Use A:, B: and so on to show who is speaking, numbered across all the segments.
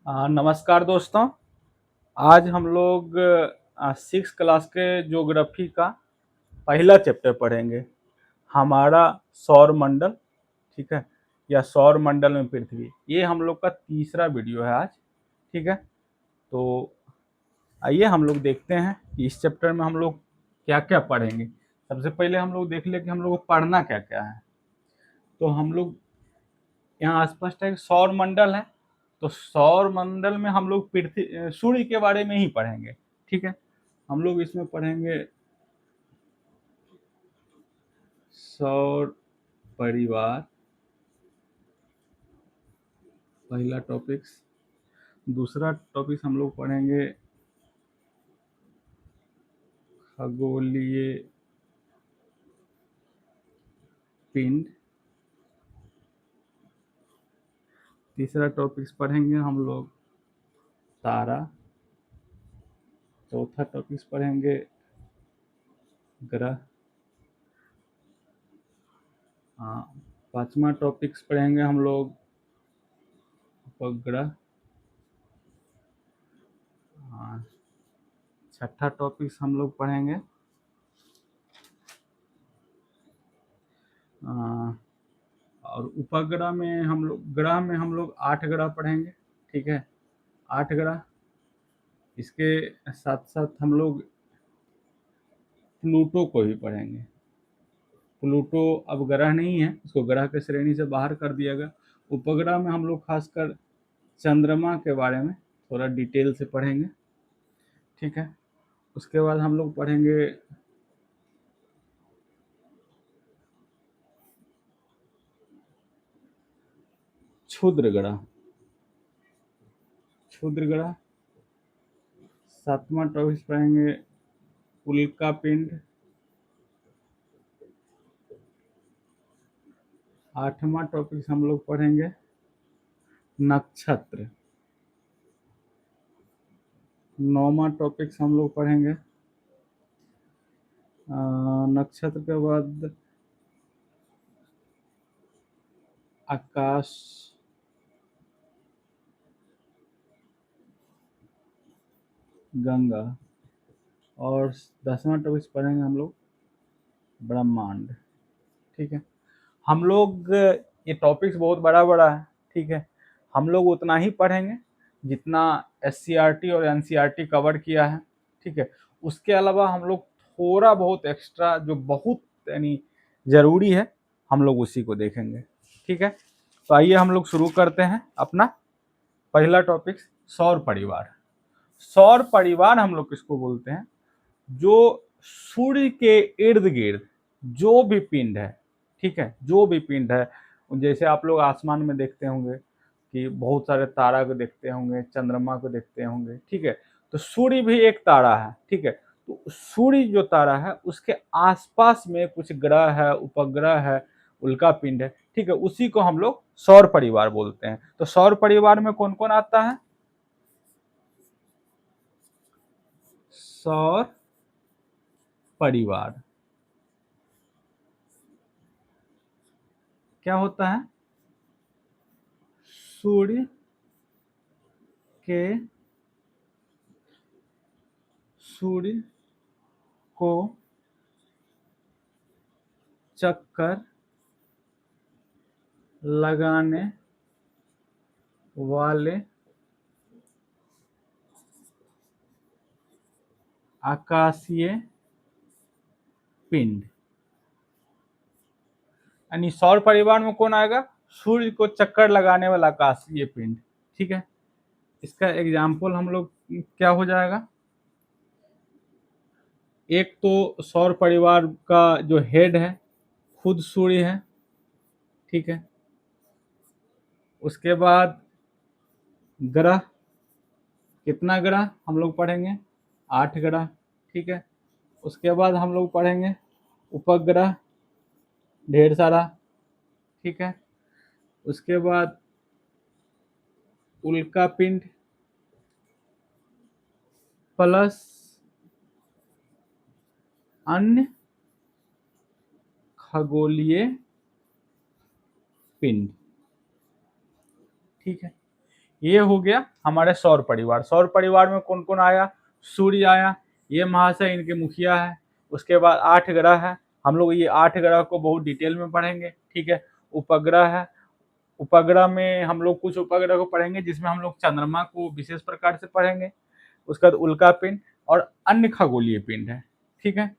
A: नमस्कार दोस्तों। आज हम लोग 6 क्लास के ज्योग्राफी का पहला चैप्टर पढ़ेंगे। हमारा सौर मंडल, ठीक है, या सौर मंडल में पृथ्वी। ये हम लोग का तीसरा वीडियो है आज, ठीक है। तो आइए हम लोग देखते हैं कि इस चैप्टर में हम लोग क्या क्या पढ़ेंगे। सबसे पहले हम लोग देख ले कि हम लोग को पढ़ना क्या क्या है। तो हम लोग यहाँ स्पष्ट है कि सौर मंडल है, तो सौर मंडल में हम लोग पृथ्वी सूर्य के बारे में ही पढ़ेंगे, ठीक है। हम लोग इसमें पढ़ेंगे सौर परिवार, पहला टॉपिक्स। दूसरा टॉपिक हम लोग पढ़ेंगे खगोलीय पिंड। तीसरा टॉपिक्स पढ़ेंगे हम लोग तारा। चौथा टॉपिक्स पढ़ेंगे ग्रह। हाँ, पांचवा टॉपिक्स पढ़ेंगे हम लोग उपग्रह। हाँ, छठा टॉपिक्स हम लोग पढ़ेंगे और उपग्रह में हम लोग, ग्रह में हम लोग 8 ग्रह पढ़ेंगे, ठीक है। 8 ग्रह। इसके साथ साथ हम लोग प्लूटो को भी पढ़ेंगे। प्लूटो अब ग्रह नहीं है, उसको ग्रह के श्रेणी से बाहर कर दिया गया। उपग्रह में हम लोग खासकर चंद्रमा के बारे में थोड़ा डिटेल से पढ़ेंगे, ठीक है। उसके बाद हम लोग पढ़ेंगे क्षुद्र ग्रह। क्षुद्र ग्रह। सातवां टॉपिक पढ़ेंगे उल्का पिंड। आठवां टॉपिक हम लोग पढ़ेंगे नक्षत्र। नौवां टॉपिक हम लोग पढ़ेंगे नक्षत्र के बाद आकाश गंगा। और 10वां टॉपिक पढ़ेंगे हम लोग ब्रह्मांड, ठीक है। हम लोग ये टॉपिक्स बहुत बड़ा बड़ा है, ठीक है। हम लोग उतना ही पढ़ेंगे जितना एससीईआरटी और एनसीईआरटी कवर किया है, ठीक है। उसके अलावा हम लोग थोड़ा बहुत एक्स्ट्रा जो बहुत यानी जरूरी है, हम लोग उसी को देखेंगे, ठीक है। तो आइए हम लोग शुरू करते हैं अपना पहला टॉपिक, सौर परिवार। सौर परिवार हम लोग किसको बोलते हैं? जो सूर्य के इर्द गिर्द जो भी पिंड है, ठीक है, जो भी पिंड है, जैसे आप लोग आसमान में देखते होंगे कि बहुत सारे तारा को देखते होंगे, चंद्रमा को देखते होंगे, ठीक है। तो सूर्य भी एक तारा है, ठीक है। तो सूर्य जो तारा है उसके आसपास में कुछ ग्रह है, उपग्रह है, उल्का पिंड है, ठीक है। उसी को हम लोग सौर परिवार बोलते हैं। तो सौर परिवार में कौन कौन आता है? सौर परिवार क्या होता है? सूर्य के सूर्य को चक्कर लगाने वाले आकाशीय पिंड। यानी सौर परिवार में कौन आएगा? सूर्य को चक्कर लगाने वाला आकाशीय पिंड, ठीक है। इसका एग्जाम्पल हम लोग क्या हो जाएगा? एक तो सौर परिवार का जो हेड है खुद सूर्य है, ठीक है। उसके बाद ग्रह, कितना ग्रह हम लोग पढ़ेंगे? 8 ग्रह, ठीक है। उसके बाद हम लोग पढ़ेंगे उपग्रह, ढेर सारा, ठीक है। उसके बाद उल्का पिंड प्लस अन्य खगोलीय पिंड, ठीक है। ये हो गया हमारे सौर परिवार। सौर परिवार में कौन कौन आया? सूर्य आया, ये महाशय इनके मुखिया है। उसके बाद 8 ग्रह है, हम लोग ये 8 ग्रह को बहुत डिटेल में पढ़ेंगे, ठीक है। उपग्रह है, उपग्रह में हम लोग कुछ उपग्रह को पढ़ेंगे जिसमें हम लोग चंद्रमा को विशेष प्रकार से पढ़ेंगे। उसके बाद उल्का पिंड और अन्य खगोलीय पिंड है, ठीक है।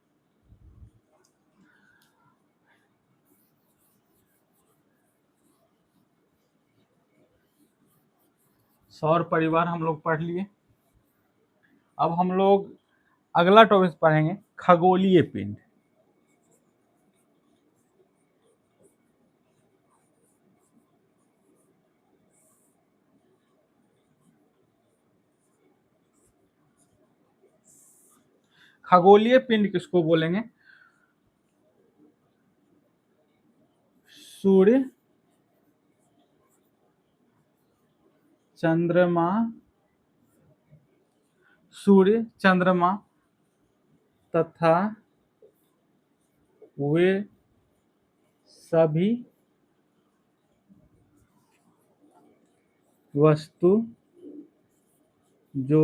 A: सौर परिवार हम लोग पढ़ लिए। अब हम लोग अगला टॉपिक पढ़ेंगे खगोलीय पिंड। खगोलीय पिंड किसको बोलेंगे? सूर्य, चंद्रमा, सूर्य, चंद्रमा तथा वे सभी वस्तु जो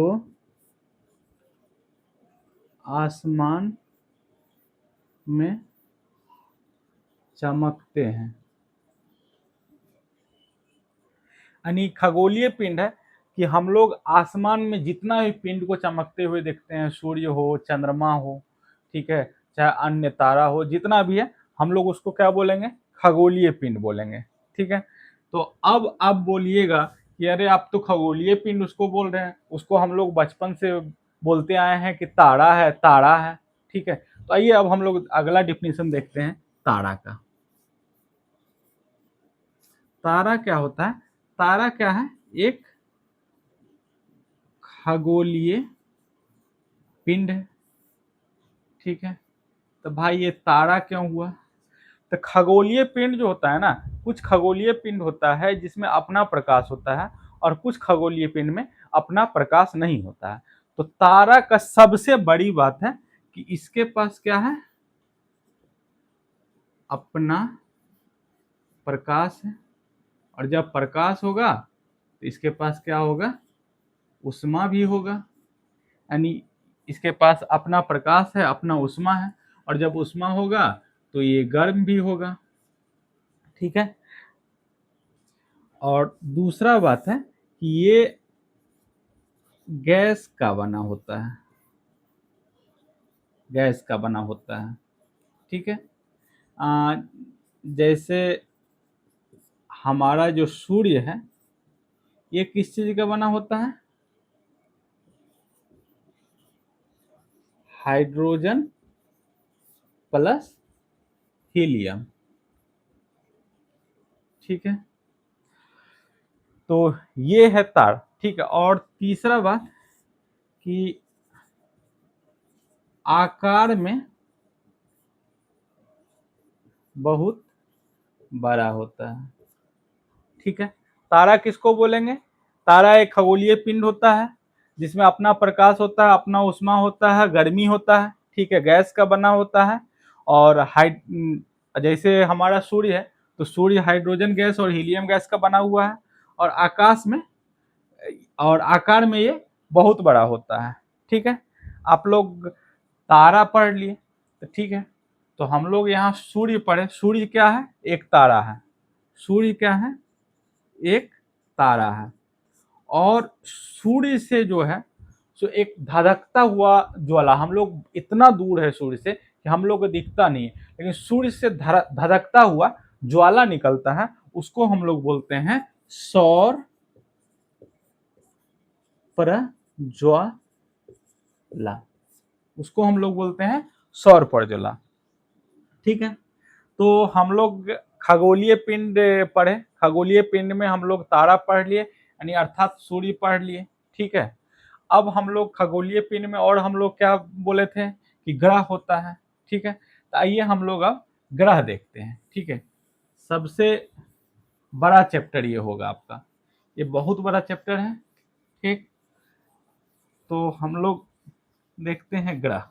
A: आसमान में चमकते हैं। यानी खगोलीय पिंड है कि हम लोग आसमान में जितना भी पिंड को चमकते हुए देखते हैं, सूर्य हो, चंद्रमा हो, ठीक है, चाहे अन्य तारा हो, जितना भी है हम लोग उसको क्या बोलेंगे? खगोलीय पिंड बोलेंगे, ठीक है। तो अब आप बोलिएगा कि अरे आप तो खगोलीय पिंड उसको बोल रहे हैं, उसको हम लोग बचपन से बोलते आए हैं कि तारा है, तारा है, ठीक है। तो आइए अब हम लोग अगला डिफिनेशन देखते हैं तारा का। तारा क्या होता है? तारा क्या है? एक खगोलीय पिंड है, ठीक है। तो भाई ये तारा क्यों हुआ? तो खगोलीय पिंड जो होता है ना, कुछ खगोलीय पिंड होता है जिसमें अपना प्रकाश होता है और कुछ खगोलीय पिंड में अपना प्रकाश नहीं होता है। तो तारा का सबसे बड़ी बात है कि इसके पास क्या है? अपना प्रकाश है। और जब प्रकाश होगा तो इसके पास क्या होगा? उष्मा भी होगा। यानी इसके पास अपना प्रकाश है, अपना उष्मा है, और जब उष्मा होगा तो ये गर्म भी होगा, ठीक है। और दूसरा बात है कि ये गैस का बना होता है, गैस का बना होता है, ठीक है। जैसे हमारा जो सूर्य है ये किस चीज का बना होता है? हाइड्रोजन प्लस हीलियम, ठीक है। तो ये है तार, ठीक है। और तीसरा बात कि आकार में बहुत बड़ा होता है, ठीक है। तारा किसको बोलेंगे? तारा एक खगोलीय पिंड होता है जिसमें अपना प्रकाश होता है, अपना उष्मा होता है, गर्मी होता है, ठीक है, गैस का बना होता है। और जैसे हमारा सूर्य है तो सूर्य हाइड्रोजन गैस और हीलियम गैस का बना हुआ है। और आकाश में और आकार में ये बहुत बड़ा होता है, ठीक है। आप लोग तारा पढ़ लिए, तो ठीक है। तो हम लोग यहाँ सूर्य पढ़े। सूर्य क्या है? एक तारा है। सूर्य क्या है? एक तारा है। और सूर्य से जो है सो एक धधकता हुआ ज्वाला, हम लोग इतना दूर है सूर्य से कि हम लोग को दिखता नहीं है, लेकिन सूर्य से धधकता हुआ ज्वाला निकलता है, उसको हम लोग बोलते हैं सौर प्रज्वाला। उसको हम लोग बोलते हैं सौर प्रज्वाला, ठीक है। तो हम लोग खगोलीय पिंड पढ़े। खगोलीय पिंड में हम लोग तारा पढ़ लिए, यानी अर्थात सूर्य पढ़ लिए, ठीक है। अब हम लोग खगोलीय पिंड में और हम लोग क्या बोले थे कि ग्रह होता है, ठीक है। तो आइए हम लोग अब ग्रह देखते हैं, ठीक है। सबसे बड़ा चैप्टर ये होगा आपका, ये बहुत बड़ा चैप्टर है, ठीक। तो हम लोग देखते हैं ग्रह।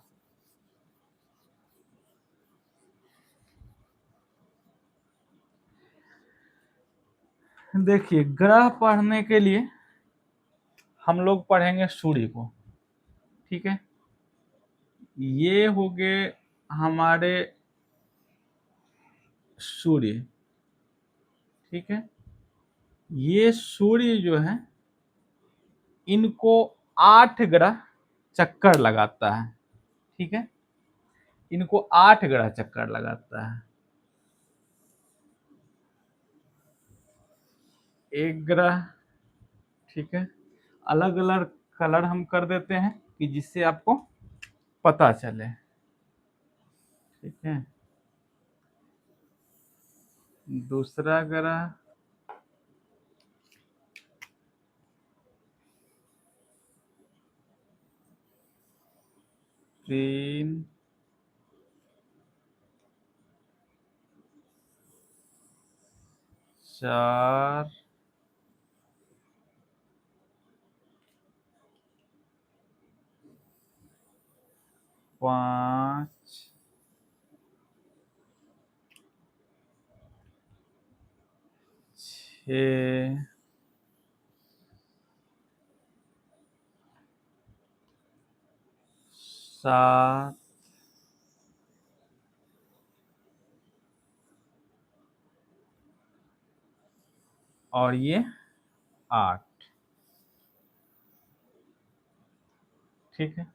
A: देखिए ग्रह पढ़ने के लिए हम लोग पढ़ेंगे सूर्य को, ठीक है। ये हो गए हमारे सूर्य, ठीक है। ये सूर्य जो है, इनको 8 ग्रह चक्कर लगाता है, ठीक है। इनको 8 ग्रह चक्कर लगाता है। एक ग्रह, ठीक है। अलग अलग कलर हम कर देते हैं कि जिससे आपको पता चले, ठीक है। दूसरा ग्रह, तीन, चार, पाँच, छः, सात, और ये 8, ठीक है।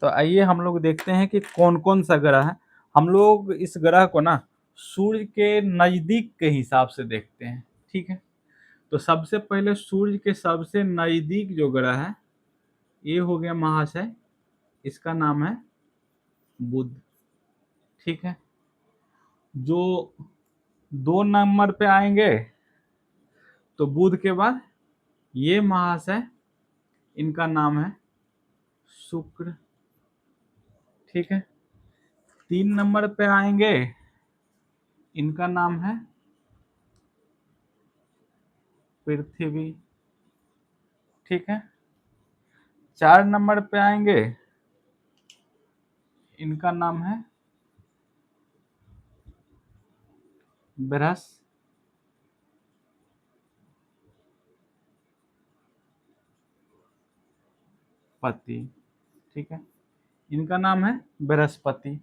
A: तो आइए हम लोग देखते हैं कि कौन कौन सा ग्रह है। हम लोग इस ग्रह को ना सूर्य के नजदीक के हिसाब से देखते हैं, ठीक है। तो सबसे पहले सूर्य के सबसे नजदीक जो ग्रह है, ये हो गया महाशय, इसका नाम है बुध, ठीक है। जो 2 नंबर पे आएंगे, तो बुध के बाद ये महाशय, इनका नाम है शुक्र, ठीक है। 3 नंबर पे आएंगे, इनका नाम है पृथ्वी, ठीक है। 4 नंबर पे आएंगे, इनका नाम है बृहस्पति, ठीक है। इनका नाम है बृहस्पति।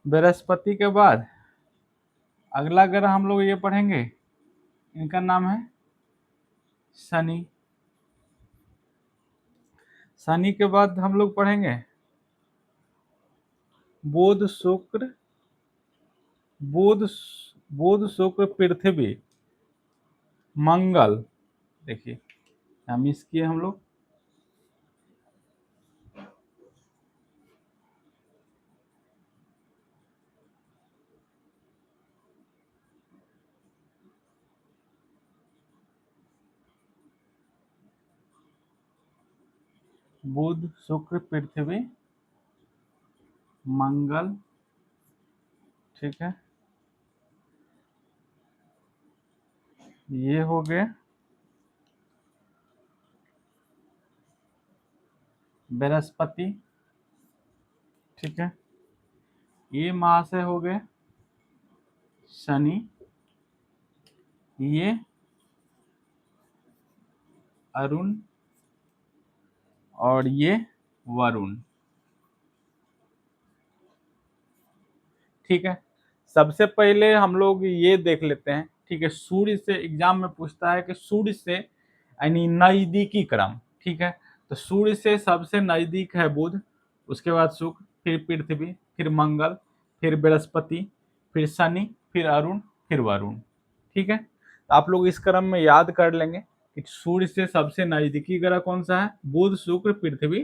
A: बृहस्पति के बाद अगला ग्रह हम लोग ये पढ़ेंगे, इनका नाम है शनि। शनि के बाद हम लोग पढ़ेंगे बुध शुक्र, बुध बुध शुक्र पृथ्वी मंगल। देखिए यहाँ मिस किए हम लोग, बुध शुक्र पृथ्वी मंगल, ठीक है। ये हो गए बृहस्पति, ठीक है। ये महाशय हो गए शनि, ये अरुण, और ये वरुण, ठीक है। सबसे पहले हम लोग ये देख लेते हैं, ठीक है। सूर्य से एग्जाम में पूछता है कि सूर्य से यानी नजदीकी क्रम, ठीक है। तो सूर्य से सबसे नजदीक है बुध, उसके बाद शुक्र, फिर पृथ्वी, फिर मंगल, फिर बृहस्पति, फिर शनि, फिर अरुण, फिर वरुण, ठीक है। तो आप लोग इस क्रम में याद कर लेंगे कि सूर्य से सबसे नजदीकी ग्रह कौन सा है, बुध शुक्र पृथ्वी,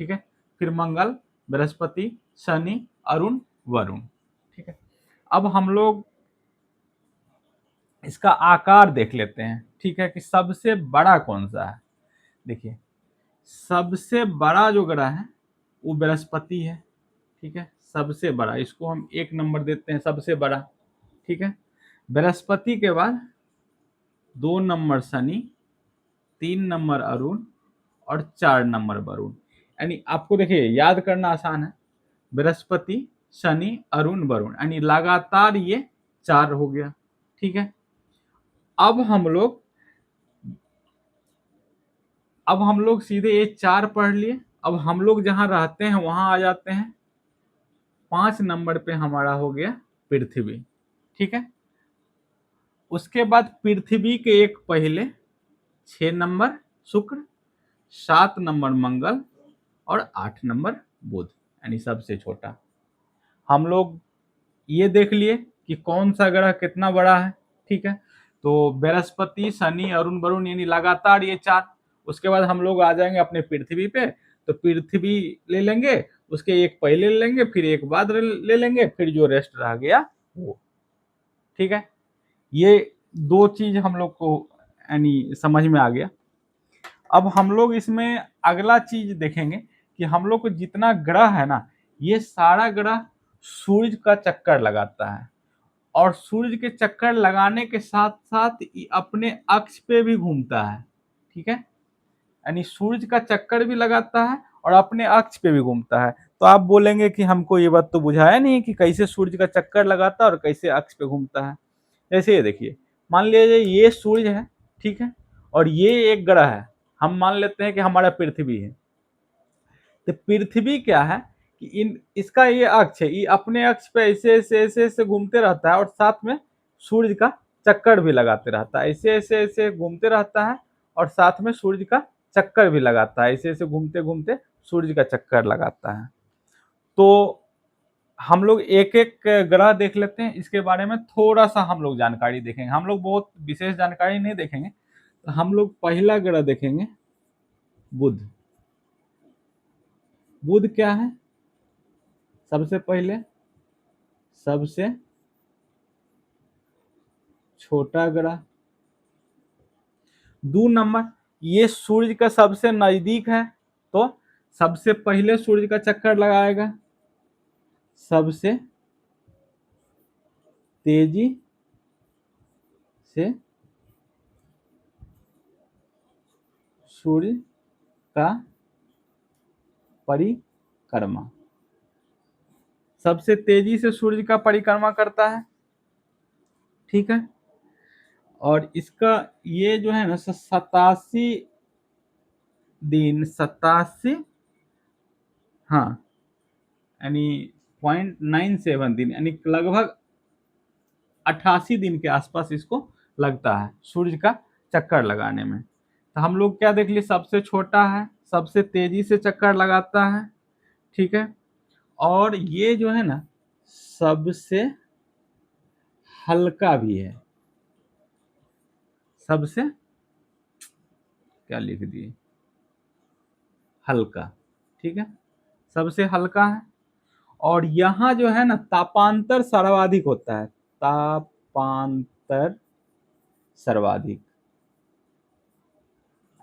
A: ठीक है। फिर मंगल, बृहस्पति, शनि, अरुण, वरुण, ठीक है। अब हम लोग इसका आकार देख लेते हैं, ठीक है, कि सबसे बड़ा कौन सा है। देखिए सबसे बड़ा जो ग्रह है वो बृहस्पति है, ठीक है। सबसे बड़ा, इसको हम 1 नंबर देते हैं, सबसे बड़ा, ठीक है। बृहस्पति के बाद 2 नंबर शनि, 3 नंबर अरुण, और 4 नंबर वरुण। यानी आपको देखिए याद करना आसान है, बृहस्पति, शनि, अरुण, वरुण, यानी लगातार ये 4 हो गया, ठीक है। अब हम लोग अब हम लोग सीधे ये 4 पढ़ लिए। अब हम लोग जहां रहते हैं वहां आ जाते हैं। 5 नंबर पे हमारा हो गया पृथ्वी, ठीक है। उसके बाद पृथ्वी के एक पहले 6 नंबर शुक्र, 7 नंबर मंगल और 8 नंबर बुध, यानी सबसे छोटा। हम लोग ये देख लिए कि कौन सा ग्रह कितना बड़ा है, ठीक है। तो बृहस्पति, शनि, अरुण, वरुण, यानी लगातार ये 4। उसके बाद हम लोग आ जाएंगे अपने पृथ्वी पे। तो पृथ्वी ले लेंगे, उसके एक पहले ले लेंगे, फिर एक बाद ले लेंगे, फिर जो रेस्ट रह गया वो, ठीक है। ये 2 चीज हम लोग को यानी समझ में आ गया। अब हम लोग इसमें अगला चीज देखेंगे कि हम लोग को जितना ग्रह है ना, ये सारा ग्रह सूर्य का चक्कर लगाता है, और सूर्य के चक्कर लगाने के साथ साथ ये अपने अक्ष पे भी घूमता है, ठीक है। यानी सूर्य का चक्कर भी लगाता है और अपने अक्ष पे भी घूमता है। तो आप बोलेंगे कि हमको ये बात तो बुझाया नहीं कि कैसे सूर्य का चक्कर लगाता है और कैसे अक्ष पे घूमता है। जैसे ये देखिए, मान लीजिए ये सूर्य है, ठीक है, और ये एक ग्रह है। हम मान लेते हैं कि हमारा पृथ्वी है। तो पृथ्वी क्या है कि इन इसका ये अक्ष है, ये अपने अक्ष पे ऐसे ऐसे ऐसे ऐसे घूमते रहता है और साथ में सूर्य का चक्कर भी लगाते रहता है। ऐसे ऐसे ऐसे घूमते रहता है और साथ में सूर्य का चक्कर भी लगाता है। ऐसे ऐसे घूमते घूमते सूर्य का चक्कर लगाता है। तो हम लोग एक एक ग्रह देख लेते हैं, इसके बारे में थोड़ा सा हम लोग जानकारी देखेंगे। हम लोग बहुत विशेष जानकारी नहीं देखेंगे। तो हम लोग पहला ग्रह देखेंगे बुध। बुध क्या है? सबसे पहले सबसे छोटा ग्रह। 2 नंबर, ये सूर्य का सबसे नजदीक है, तो सबसे पहले सूर्य का चक्कर लगाएगा। सबसे तेजी से सूर्य का परिक्रमा, सबसे तेजी से सूर्य का परिक्रमा करता है, ठीक है। और इसका ये जो है ना 87 दिन, 87, हाँ, यानी 0.97 दिन, यानी लगभग 88 दिन के आसपास इसको लगता है सूर्य का चक्कर लगाने में। तो हम लोग क्या देख लिए, सबसे छोटा है, सबसे तेजी से चक्कर लगाता है, ठीक है। और ये जो है ना सबसे हल्का भी है। सबसे क्या लिख दिए, हल्का, ठीक है, सबसे हल्का है। और यहाँ जो है ना तापांतर सर्वाधिक होता है। तापांतर सर्वाधिक,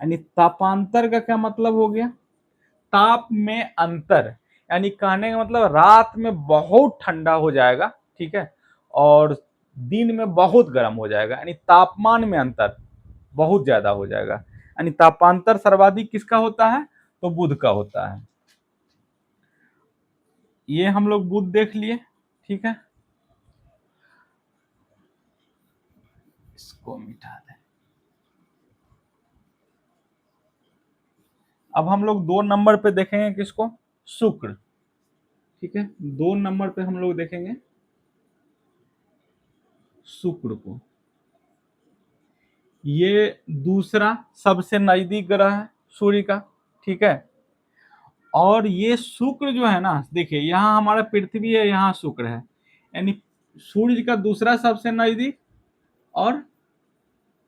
A: यानी तापांतर का क्या मतलब हो गया, ताप में अंतर। यानी कहने का मतलब रात में बहुत ठंडा हो जाएगा, ठीक है, और दिन में बहुत गर्म हो जाएगा, यानी तापमान में अंतर बहुत ज्यादा हो जाएगा। यानी तापांतर सर्वाधिक किसका होता है, तो बुध का होता है। ये हम लोग बुध देख लिए, ठीक है। इसको मिटा दें। अब हम लोग 2 नंबर पे देखेंगे किसको, शुक्र, ठीक है। 2 नंबर पे हम लोग देखेंगे शुक्र को। ये दूसरा सबसे नजदीक ग्रह है सूर्य का, ठीक है। और ये शुक्र जो है ना, देखिए यहाँ हमारा पृथ्वी है, यहाँ शुक्र है, यानी सूर्य का दूसरा सबसे नजदीक और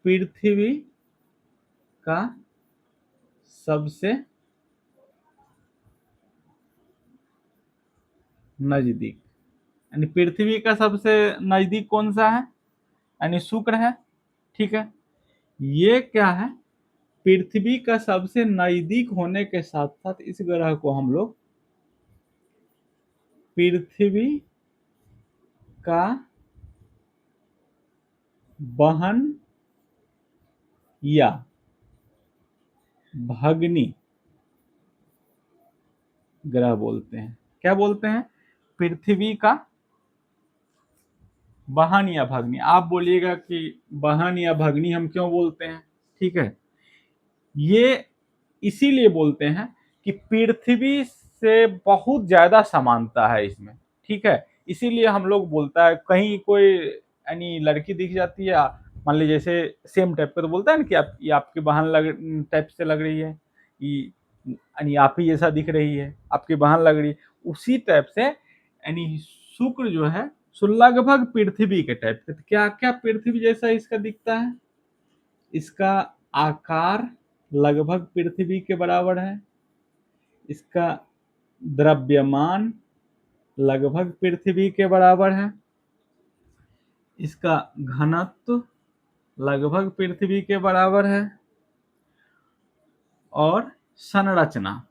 A: पृथ्वी का सबसे नजदीक। यानी पृथ्वी का सबसे नजदीक कौन सा है, यानी शुक्र है, ठीक है। ये क्या है, पृथ्वी का सबसे नजदीक होने के साथ साथ इस ग्रह को हम लोग पृथ्वी का बहन या भगनी ग्रह बोलते हैं। क्या बोलते हैं, पृथ्वी का बहन या भगनी। आप बोलिएगा कि बहन या भगनी हम क्यों बोलते हैं, ठीक है। ये इसीलिए बोलते हैं कि पृथ्वी से बहुत ज्यादा समानता है इसमें, ठीक है। इसीलिए हम लोग बोलता है कहीं कोई यानी लड़की दिख जाती है, मान लीजिए जैसे सेम टाइप का, तो बोलता है ना कि आप ये आपकी बहन लग टाइप से लग रही है, ये यानी आप ही जैसा दिख रही है, आपकी बहन लग रही है, उसी टाइप से यानी शुक्र जो है सो लगभग पृथ्वी के टाइप के। तो क्या क्या पृथ्वी जैसा इसका दिखता है? इसका आकार लगभग पृथ्वी के बराबर है, इसका द्रव्यमान लगभग पृथ्वी के बराबर है, इसका घनत्व लगभग पृथ्वी के बराबर है, और संरचना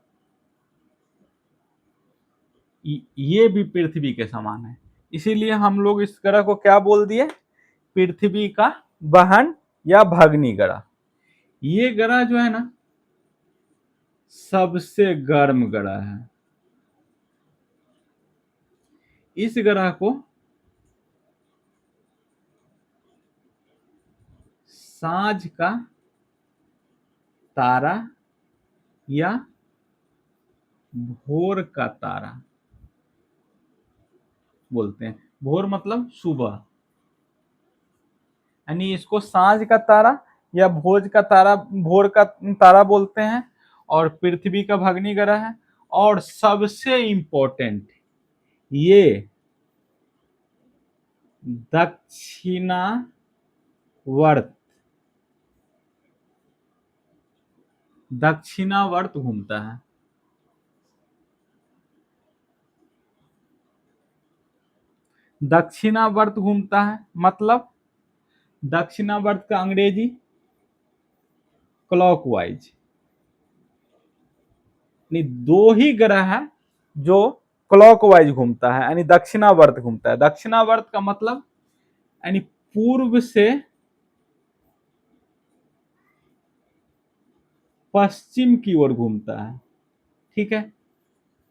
A: ये भी पृथ्वी के समान है। इसीलिए हम लोग इस ग्रह को क्या बोल दिए? पृथ्वी का बहन या भगनी ग्रह। ये ग्रह जो है ना सबसे गर्म ग्रह है। इस ग्रह को सांझ का तारा या भोर का तारा बोलते हैं। भोर मतलब सुबह, यानी इसको सांझ का तारा या भोज का तारा, भोर का तारा बोलते हैं, और पृथ्वी का भगनी ग्रह है। और सबसे इंपॉर्टेंट, ये दक्षिणावर्त दक्षिणावर्त घूमता है। दक्षिणावर्त घूमता है मतलब दक्षिणावर्त का अंग्रेजी क्लॉकवाइज। यानी दो ही ग्रह है जो क्लॉकवाइज घूमता है, यानी दक्षिणावर्त घूमता है। दक्षिणावर्त का मतलब यानी पूर्व से पश्चिम की ओर घूमता है, ठीक है।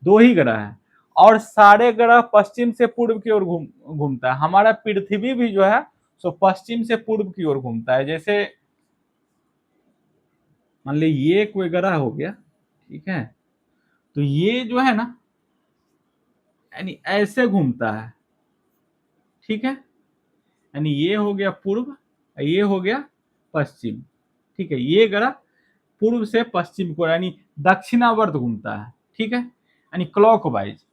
A: दो ही ग्रह है, और सारे ग्रह पश्चिम से पूर्व की ओर घूमता है। हमारा पृथ्वी भी जो है सो पश्चिम से पूर्व की ओर घूमता है। जैसे मान ली ये कोई ग्रह हो गया, ठीक है, तो ये जो है ना यानी ऐसे घूमता है, ठीक है। यानी ये हो गया पूर्व, ये हो गया पश्चिम, ठीक है। ये ग्रह पूर्व से पश्चिम को यानी दक्षिणावर्त घूमता है, ठीक है, यानी क्लॉकवाइज।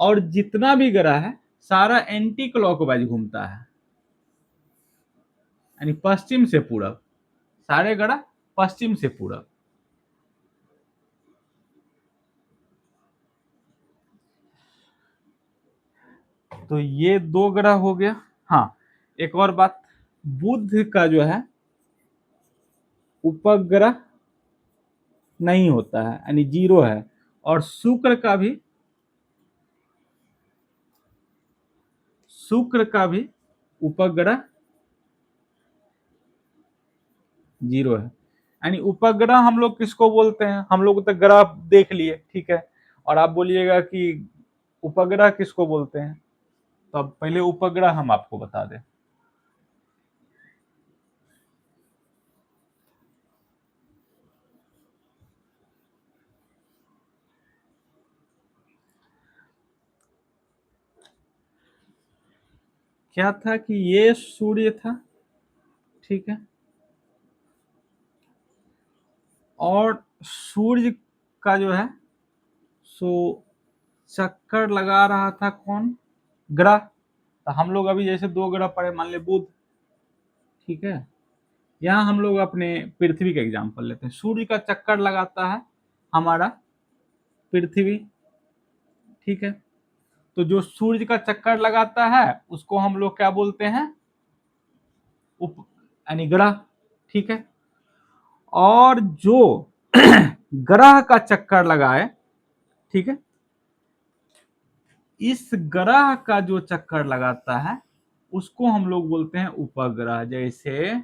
A: और जितना भी ग्रह है सारा एंटी क्लॉकवाइज घूमता है, यानी पश्चिम से पूरब। सारे ग्रह पश्चिम से पूरब। तो ये दो ग्रह हो गया। हाँ, एक और बात, बुध का जो है उपग्रह नहीं होता है, यानी जीरो है। और शुक्र का भी उपग्रह जीरो है। यानी उपग्रह हम लोग किसको बोलते हैं? हम लोग तो ग्रह देख लिए, ठीक है, और आप बोलिएगा कि उपग्रह किसको बोलते हैं, तो अब पहले उपग्रह हम आपको बता दें। क्या था कि ये सूर्य था, ठीक है, और सूर्य का जो है सो चक्कर लगा रहा था कौन? ग्रह। तो हम लोग अभी जैसे दो ग्रह पढ़े, मान ले बुध, ठीक है। यहाँ हम लोग अपने पृथ्वी का एग्जाम्पल लेते हैं। सूर्य का चक्कर लगाता है हमारा पृथ्वी, ठीक है। तो जो सूर्य का चक्कर लगाता है उसको हम लोग क्या बोलते हैं? उप यानी ग्रह, ठीक है। और जो ग्रह का चक्कर लगाए, ठीक है, इस ग्रह का जो चक्कर लगाता है उसको हम लोग बोलते हैं उपग्रह। जैसे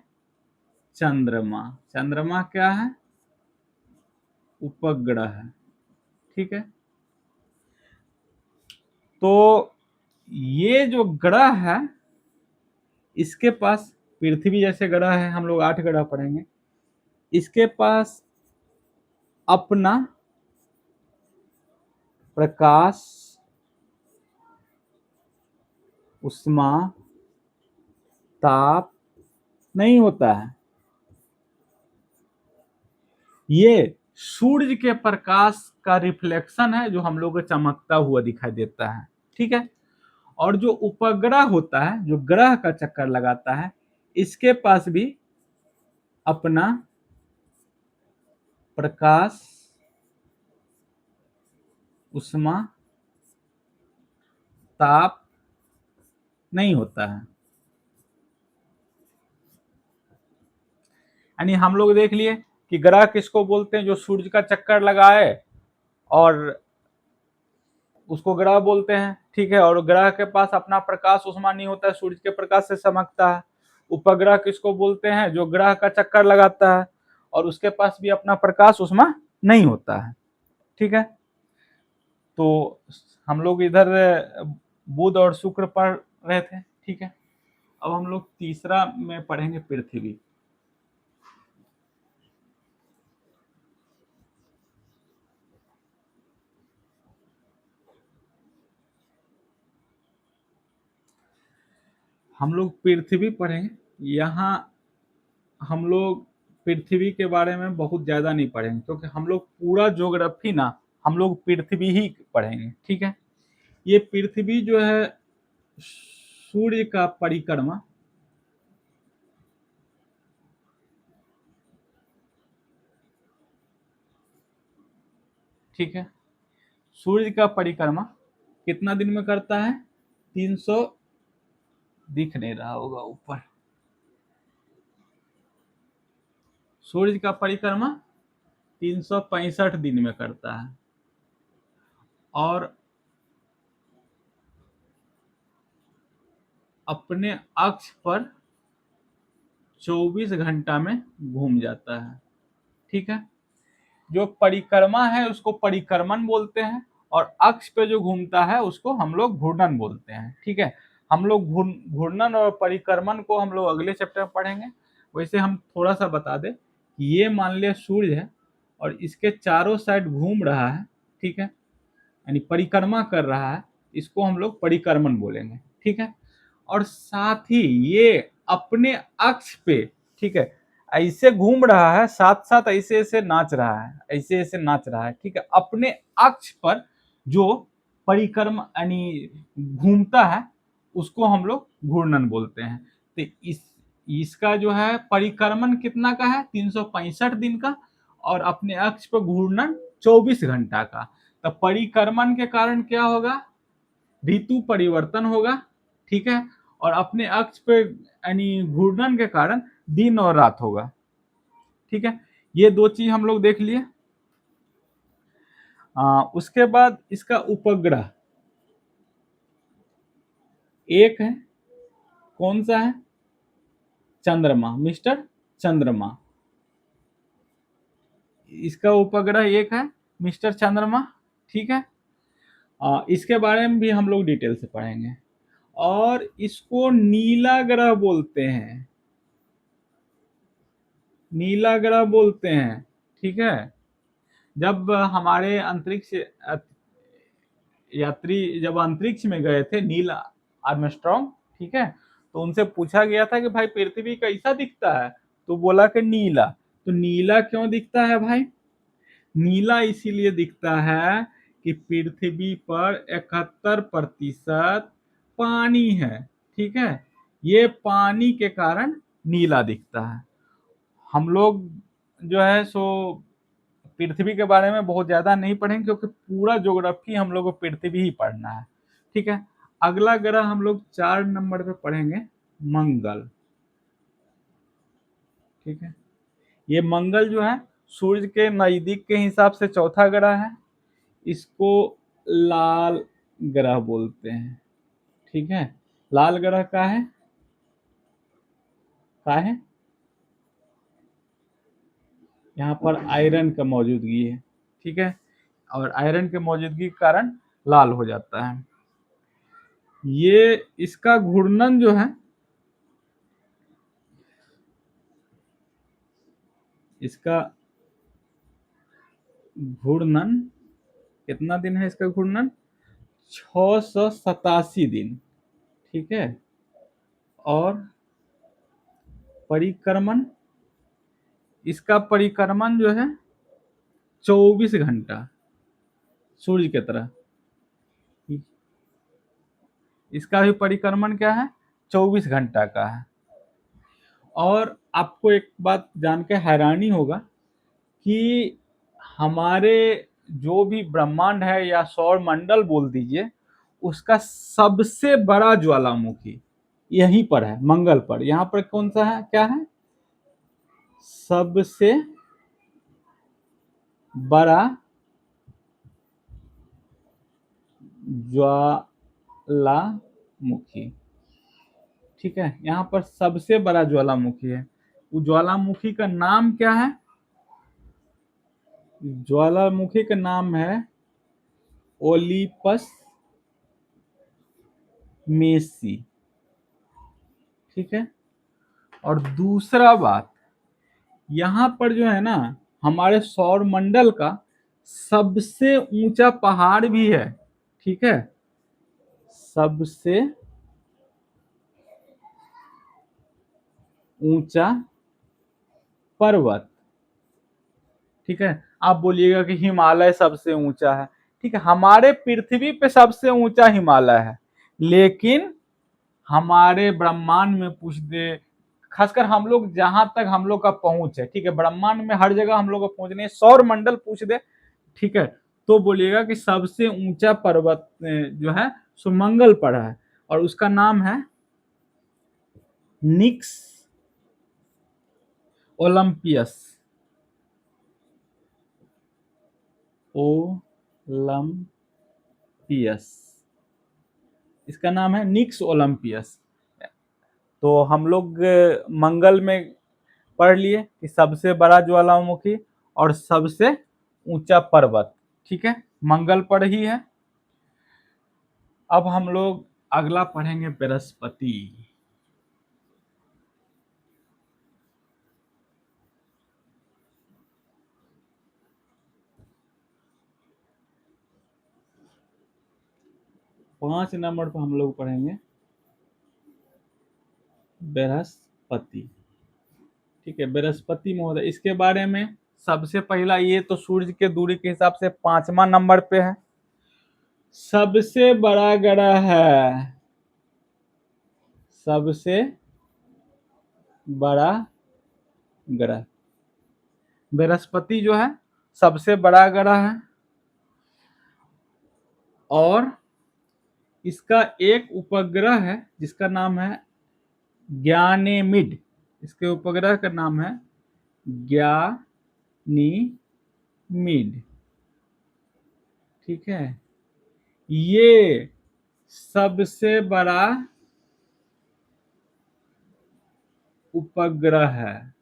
A: चंद्रमा, चंद्रमा क्या है? उपग्रह है, ठीक है। तो ये जो ग्रह है इसके पास पृथ्वी जैसे ग्रह है, हम लोग 8 ग्रह पढ़ेंगे, इसके पास अपना प्रकाश, उष्मा, ताप नहीं होता है। ये सूर्य के प्रकाश का रिफ्लेक्शन है जो हम लोग को चमकता हुआ दिखाई देता है, ठीक है। और जो उपग्रह होता है, जो ग्रह का चक्कर लगाता है, इसके पास भी अपना प्रकाश, उष्मा, ताप नहीं होता है। यानी हम लोग देख लिए कि ग्रह किसको बोलते हैं, जो सूर्य का चक्कर लगाए और उसको ग्रह बोलते हैं, ठीक है। और ग्रह के पास अपना प्रकाश उष्मा नहीं होता है, सूर्य के प्रकाश से चमकता है। उपग्रह किसको बोलते हैं, जो ग्रह का चक्कर लगाता है और उसके पास भी अपना प्रकाश उष्मा नहीं होता है, ठीक है। तो हम लोग इधर बुध और शुक्र पढ़ रहे थे, ठीक है। अब हम लोग तीसरा में पढ़ेंगे पृथ्वी। हम लोग पृथ्वी पढ़ेंगे। यहाँ हम लोग पृथ्वी के बारे में बहुत ज़्यादा नहीं पढ़ेंगे, क्योंकि हम लोग पूरा ज्योग्राफी ना हम लोग पृथ्वी ही पढ़ेंगे, ठीक है। ये पृथ्वी जो है सूर्य का परिक्रमा, ठीक है। सूर्य का परिक्रमा कितना दिन में करता है? 300, दिख नहीं रहा होगा ऊपर। सूर्य का परिक्रमा 365 दिन में करता है और अपने अक्ष पर 24 घंटा में घूम जाता है, ठीक है। जो परिक्रमा है उसको परिक्रमण बोलते हैं और अक्ष पे जो घूमता है उसको हम लोग घूर्णन बोलते हैं, ठीक है। हम लोग घूर्णन और परिक्रमण को हम लोग अगले चैप्टर में पढ़ेंगे। वैसे हम थोड़ा सा बता दें कि ये मान लिया सूर्य है और इसके चारों साइड घूम रहा है, ठीक है, यानी परिक्रमा कर रहा है, इसको हम लोग परिक्रमण बोलेंगे, ठीक है। और साथ ही ये अपने अक्ष पे, ठीक है, ऐसे घूम रहा है, साथ साथ ऐसे ऐसे नाच रहा है, ऐसे ऐसे नाच रहा है, ठीक है। अपने अक्ष पर जो परिक्रमा यानी घूमता है उसको हम लोग घूर्णन बोलते हैं। तो इसका जो है परिक्रमण कितना का है? 365 दिन का, और अपने अक्ष पर घूर्णन 24 घंटा का। तो परिक्रमण के कारण क्या होगा? ऋतु परिवर्तन होगा, ठीक है। और अपने अक्ष पे यानी घूर्णन के कारण दिन और रात होगा, ठीक है। ये दो चीज हम लोग देख लिए। उसके बाद इसका उपग्रह एक है, कौन सा है? चंद्रमा, मिस्टर चंद्रमा। इसका उपग्रह एक है, मिस्टर चंद्रमा, ठीक है। इसके बारे में भी हम लोग डिटेल से पढ़ेंगे। और इसको नीला ग्रह बोलते हैं, नीला ग्रह बोलते हैं, ठीक है। जब हमारे अंतरिक्ष यात्री जब अंतरिक्ष में गए थे, नील आर्मस्ट्रॉन्ग, ठीक है, तो उनसे पूछा गया था कि भाई पृथ्वी कैसा दिखता है, तो बोला कि नीला। तो नीला क्यों दिखता है भाई? नीला इसीलिए दिखता है कि पृथ्वी पर 71% पानी है, ठीक है। ये पानी के कारण नीला दिखता है। हम लोग जो है सो पृथ्वी के बारे में बहुत ज्यादा नहीं पढ़ेंगे, क्योंकि पूरा ज्योग्राफी हम लोग को पृथ्वी ही पढ़ना है, ठीक है। अगला ग्रह हम लोग 4 नंबर पे पढ़ेंगे मंगल, ठीक है। ये मंगल जो है सूर्य के नजदीक के हिसाब से चौथा ग्रह है। इसको लाल ग्रह बोलते हैं, ठीक है। लाल ग्रह का है, का है यहाँ पर आयरन का मौजूदगी है, ठीक है। और आयरन के मौजूदगी के कारण लाल हो जाता है। ये इसका घूर्णन जो है, इसका घूर्णन, कितना दिन है इसका घूर्णन? 687 दिन, ठीक है। और परिक्रमण, इसका परिक्रमण जो है 24 घंटा सूर्य की तरह। इसका भी परिक्रमण क्या है? 24 घंटा का है। और आपको एक बात जान के हैरानी होगा कि हमारे जो भी ब्रह्मांड है या सौर मंडल बोल दीजिए, उसका सबसे बड़ा ज्वालामुखी यहीं पर है, मंगल पर। यहाँ पर कौन सा है, क्या है? सबसे बड़ा ज्वालामुखी, ठीक है। यहाँ पर सबसे बड़ा ज्वालामुखी है। उस ज्वालामुखी का नाम क्या है? ज्वालामुखी का नाम है ओलिपस मेसी, ठीक है। और दूसरा बात, यहाँ पर जो है ना, हमारे सौर मंडल का सबसे ऊंचा पहाड़ भी है, ठीक है। सबसे ऊंचा पर्वत, ठीक है। आप बोलिएगा कि हिमालय सबसे ऊंचा है, ठीक है। हमारे पृथ्वी पे सबसे ऊंचा हिमालय है, लेकिन हमारे ब्रह्मांड में पूछ दे, खासकर हम लोग जहां तक हम लोग का पहुंच है, ठीक है, ब्रह्मांड में हर जगह हम लोग को पहुंचने, सौर मंडल पूछ दे, ठीक है, तो बोलिएगा कि सबसे ऊंचा पर्वत जो है सुमंगल पर है, और उसका नाम है निक्स ओलंपियस। ओलंपियस, इसका नाम है निक्स ओलंपियस। तो हम लोग मंगल में पढ़ लिए कि सबसे बड़ा ज्वालामुखी और सबसे ऊंचा पर्वत, ठीक है, मंगल पर ही है। अब हम लोग अगला पढ़ेंगे बृहस्पति। 5 नंबर पर हम लोग पढ़ेंगे बृहस्पति, ठीक है। बृहस्पति महोदय, इसके बारे में सबसे पहला, ये तो सूर्य के दूरी के हिसाब से 5वां नंबर पे है। सबसे बड़ा ग्रह है, सबसे बड़ा ग्रह बृहस्पति जो है सबसे बड़ा ग्रह है। और इसका एक उपग्रह है जिसका नाम है ज्ञानेमिड। इसके उपग्रह का नाम है ज्ञानीमिड, ठीक है। ये सबसे बड़ा उपग्रह है।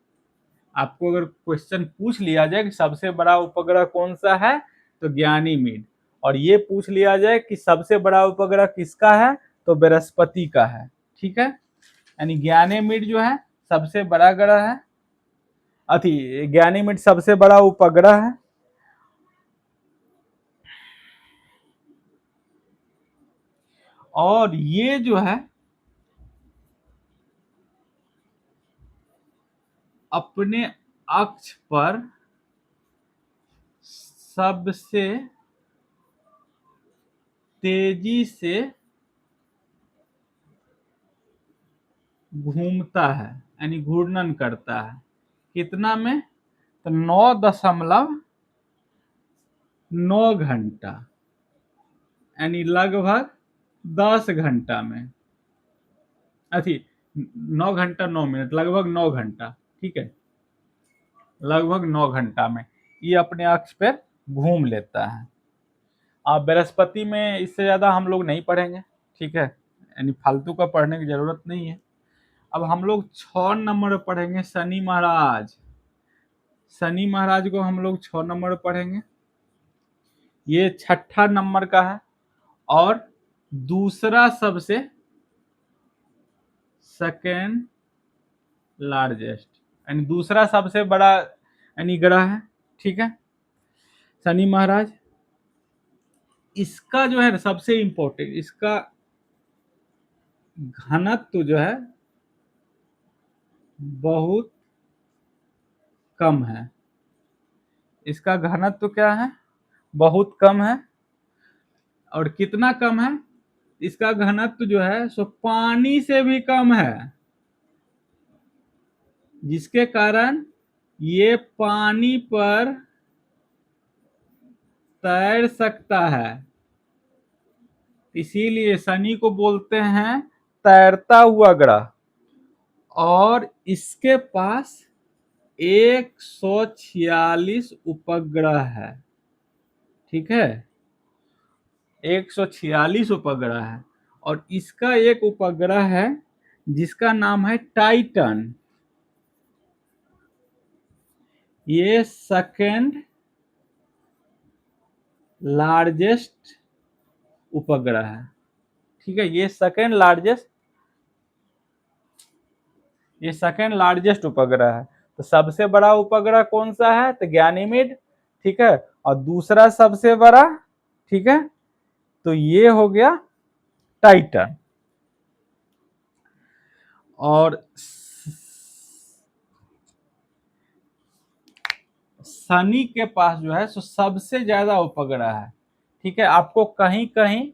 A: आपको अगर क्वेश्चन पूछ लिया जाए कि सबसे बड़ा उपग्रह कौन सा है, तो ज्ञानीमिड। और ये पूछ लिया जाए कि सबसे बड़ा उपग्रह किसका है, तो बृहस्पति का है, ठीक है। यानी ज्ञानीमिड जो है सबसे बड़ा ग्रह है, अति ज्ञानीमिड सबसे बड़ा उपग्रह है। और ये जो है अपने अक्ष पर सबसे तेजी से घूमता है, यानी घूर्णन करता है। कितना में? तो 9.9 घंटा, यानी लगभग 10 घंटा में। अथी 9 घंटा 9 मिनट, लगभग 9 घंटा, ठीक है, लगभग 9 घंटा में ये अपने अक्ष पर घूम लेता है। आप बृहस्पति में इससे ज्यादा हम लोग नहीं पढ़ेंगे, ठीक है, यानी फालतू का पढ़ने की जरूरत नहीं है। अब हम लोग 6 नंबर पढ़ेंगे शनि महाराज। शनि महाराज को हम लोग 6 नंबर पढ़ेंगे। ये 6ठा नंबर का है और दूसरा सबसे सेकेंड लार्जेस्ट, यानी दूसरा सबसे बड़ा यानी ग्रह है, ठीक है। शनि महाराज, इसका जो है सबसे इंपॉर्टेंट, इसका घनत्व जो है बहुत कम है। इसका घनत्व क्या है? बहुत कम है। और कितना कम है? इसका घनत्व जो है सो पानी से भी कम है, जिसके कारण ये पानी पर तैर सकता है। इसीलिए शनि को बोलते हैं तैरता हुआ ग्रह। और इसके पास 146 उपग्रह है। ठीक है, 146 उपग्रह है। और इसका एक उपग्रह है जिसका नाम है टाइटन। ये सेकंड लार्जेस्ट उपग्रह है। ठीक है, ये सेकंड लार्जेस्ट उपग्रह है। तो सबसे बड़ा उपग्रह कौन सा है? तो गैनीमेड। ठीक है, और दूसरा सबसे बड़ा, ठीक है, तो ये हो गया टाइटन। और शनि के पास जो है सो सबसे ज्यादा उपग्रह है। ठीक है, आपको कहीं कहीं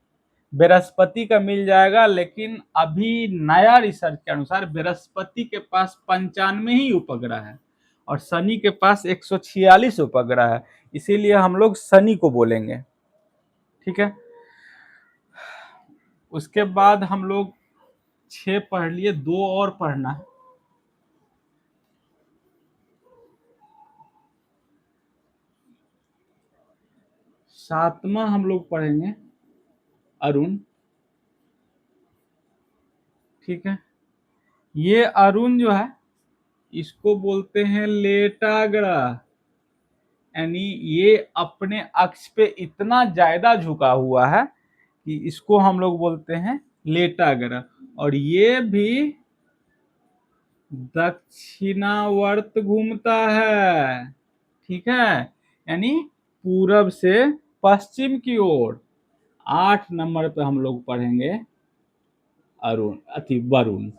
A: बृहस्पति का मिल जाएगा, लेकिन अभी नया रिसर्च के अनुसार बृहस्पति के पास 95 ही उपग्रह है और शनि के पास 146 उपग्रह है। इसीलिए हम लोग शनि को बोलेंगे। ठीक है, उसके बाद हम लोग 6 पढ़ लिए, 2 और पढ़ना है। सातवां हम लोग पढ़ेंगे अरुण। ठीक है, ये अरुण जो है इसको बोलते हैं लेटा ग्रह। यानी ये अपने अक्ष पे इतना ज्यादा झुका हुआ है कि इसको हम लोग बोलते हैं लेटा ग्रह। और ये भी दक्षिणावर्त घूमता है। ठीक है, यानी पूरब से पश्चिम की ओर। 8 नंबर पे हम लोग पढ़ेंगे वरुण।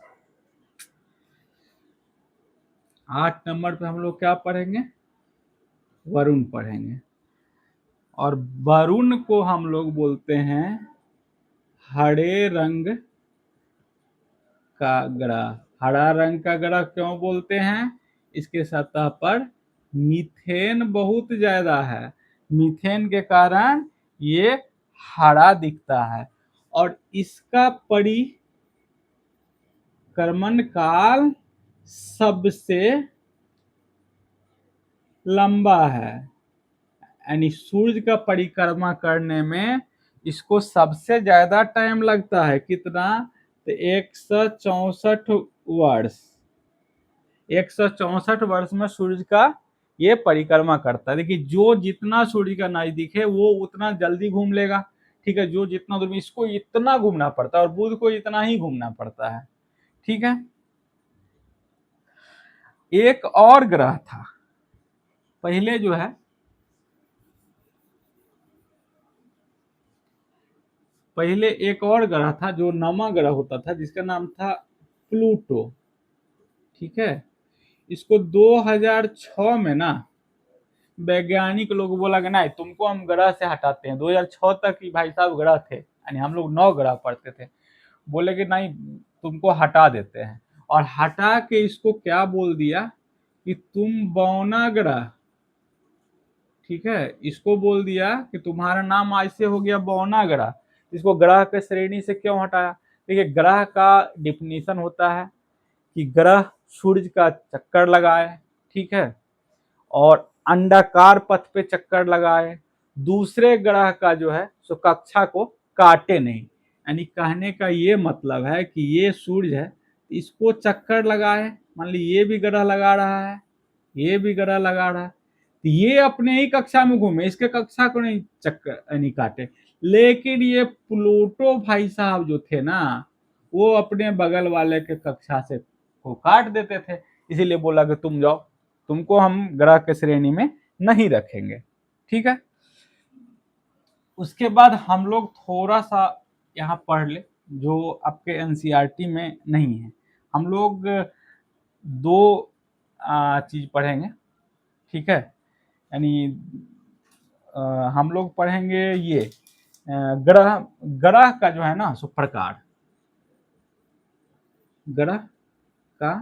A: 8 नंबर पे हम लोग क्या पढ़ेंगे? वरुण पढ़ेंगे। और वरुण को हम लोग बोलते हैं हरे रंग का ग्रह। हरा रंग का ग्रह क्यों बोलते हैं? इसके सतह पर मीथेन बहुत ज्यादा है। मीथेन के कारण ये हरा दिखता है। और इसका परिक्रमण काल सबसे लंबा है। यानी सूर्य का परिक्रमा करने में इसको सबसे ज्यादा टाइम लगता है। कितना? तो 164 वर्ष। 164 वर्ष में सूर्य का ये परिक्रमा करता है। देखिए, जो जितना सूर्य का नजदीक है वो उतना जल्दी घूम लेगा। ठीक है, जो जितना दूर, इसको इतना घूमना पड़ता है और बुध को इतना ही घूमना पड़ता है। ठीक है, एक और ग्रह था पहले जो है, पहले एक और ग्रह था जो नवा ग्रह होता था, जिसका नाम था प्लूटो। ठीक है, इसको 2006 में ना वैज्ञानिक लोग बोला कि नहीं, तुमको हम ग्रह से हटाते हैं। 2006 तक ही भाई साहब ग्रह थे, यानी हम लोग 9 ग्रह पढ़ते थे। बोले कि नहीं, तुमको हटा देते हैं। और हटा के इसको क्या बोल दिया कि तुम बौना ग्रह। ठीक है, इसको बोल दिया कि तुम्हारा नाम ऐसे हो गया बौना ग्रह। इसको ग्रह के श्रेणी से क्यों हटाया? देखिए, ग्रह का डिफिनीशन होता है कि ग्रह सूर्य का चक्कर लगाए, ठीक है, और अंडाकार पथ पे चक्कर लगाए, दूसरे ग्रह का जो है सो कक्षा को काटे नहीं। यानी कहने का ये मतलब है कि ये सूर्य है, इसको चक्कर लगाए। मान ली ये भी ग्रह लगा रहा है, ये भी ग्रह लगा रहा है, तो ये अपने ही कक्षा में घूमे, इसके कक्षा को नहीं चक्कर नहीं काटे। लेकिन ये प्लूटो भाई साहब जो थे ना, वो अपने बगल वाले के कक्षा से को काट देते थे। इसीलिए बोला कि तुम जाओ, तुमको हम ग्रह के श्रेणी में नहीं रखेंगे। ठीक है, उसके बाद हम लोग थोड़ा सा यहाँ पढ़ ले जो आपके एनसीईआरटी में नहीं है। हम लोग दो चीज पढ़ेंगे, ठीक है। यानी हम लोग पढ़ेंगे ये ग्रह, ग्रह का जो है ना सो प्रकार, ग्रह का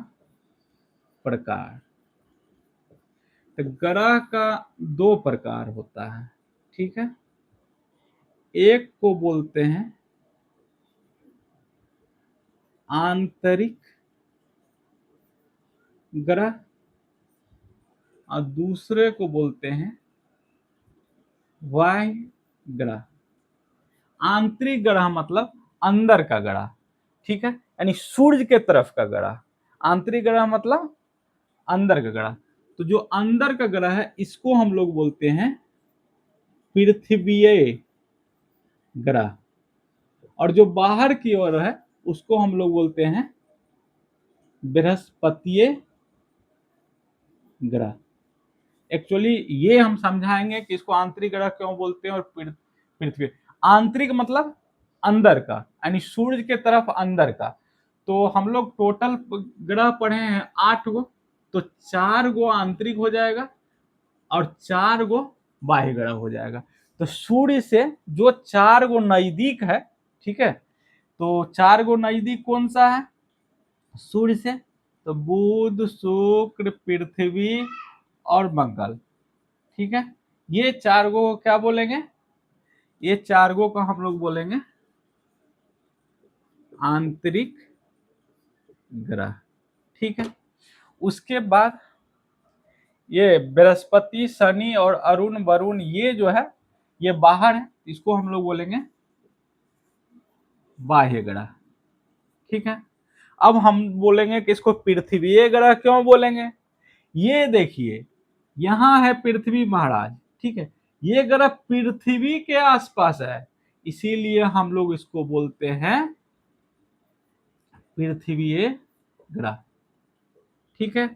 A: प्रकार। तो ग्रह का दो प्रकार होता है, ठीक है। एक को बोलते हैं आंतरिक ग्रह और दूसरे को बोलते हैं बाह्य ग्रह। आंतरिक ग्रह मतलब अंदर का ग्रह, ठीक है, यानी सूर्य के तरफ का ग्रह। आंतरिक ग्रह मतलब अंदर का ग्रह। तो जो अंदर का ग्रह है इसको हम लोग बोलते हैं पृथ्वीय ग्रह, और जो बाहर की ओर है उसको हम लोग बोलते हैं बृहस्पतीय ग्रह। एक्चुअली ये हम समझाएंगे कि इसको आंतरिक ग्रह क्यों बोलते हैं और पृथ्वी। आंतरिक मतलब अंदर का, यानी सूर्य के तरफ अंदर का। तो हम लोग टोटल ग्रह पढ़े हैं 8 गो, तो 4 गो आंतरिक हो जाएगा और 4 गो बाह्य ग्रह हो जाएगा। तो सूर्य से जो 4 गो नजदीक है, ठीक है, तो 4 गो नजदीक कौन सा है सूर्य से? तो बुध, शुक्र, पृथ्वी और मंगल, ठीक है। ये 4 गो को क्या बोलेंगे? ये 4 गो को हम लोग बोलेंगे आंतरिक ग्रह, ठीक है। उसके बाद ये बृहस्पति, शनि और अरुण, वरुण ये जो है ये बाहर है, इसको हम लोग बोलेंगे बाह्य ग्रह, ठीक है। अब हम बोलेंगे कि इसको पृथ्वी ग्रह क्यों बोलेंगे? ये देखिए यहां है पृथ्वी महाराज, ठीक है, ये ग्रह पृथ्वी के आसपास है, इसीलिए हम लोग इसको बोलते हैं पृथ्वी ग्रह, ठीक है।